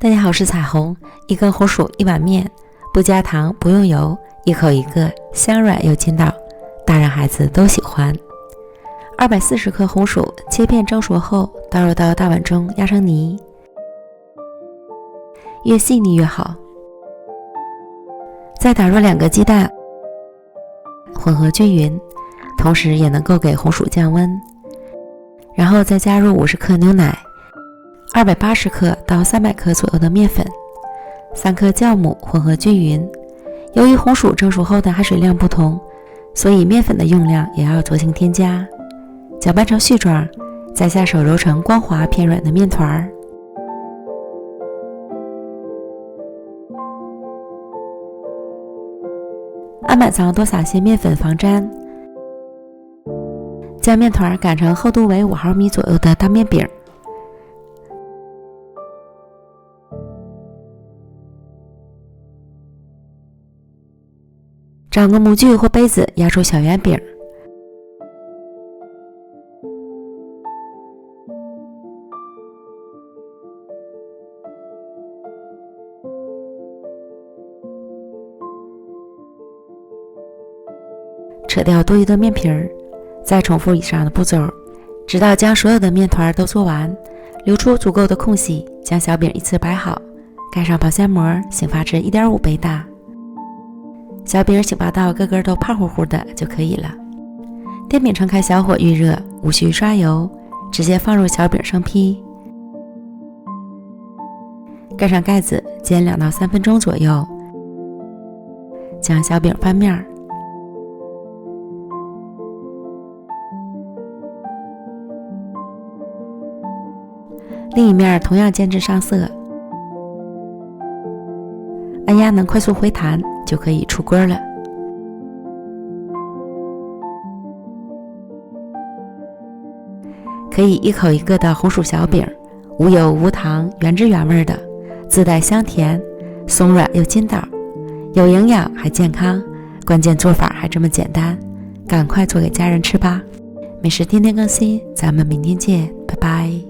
大家好，我是彩虹。一根红薯，一碗面，不加糖，不用油，一口一个，香软又筋道，大人孩子都喜欢。240克红薯切片蒸熟后，倒入到大碗中压成泥，越细腻越好。再打入2个鸡蛋，混合均匀，同时也能够给红薯降温。然后再加入50克牛奶，280克到300克左右的面粉，3克酵母，混合均匀。由于红薯蒸熟后的含水量不同，所以面粉的用量也要酌情添加。搅拌成絮状，再下手揉成光滑偏软的面团儿。案板上多撒些面粉防粘。将面团擀成厚度为5毫米左右的大面饼，找个模具或杯子压出小圆饼，扯掉多余的面皮儿，再重复以上的步骤，直到将所有的面团都做完，留出足够的空隙，将小饼依次摆好，盖上保鲜膜，醒发至 1.5 倍大。小饼醒发到个个都胖乎乎的就可以了。电饼撑开小火预热，无需刷油，直接放入小饼生坯，盖上盖子，煎2到3分钟左右。将小饼翻面，另一面同样煎至上色，按压能快速回弹，就可以出锅了。可以一口一个的红薯小饼，无油无糖，原汁原味的，自带香甜，松软又筋道，有营养还健康，关键做法还这么简单，赶快做给家人吃吧。美食天天更新，咱们明天见，拜拜。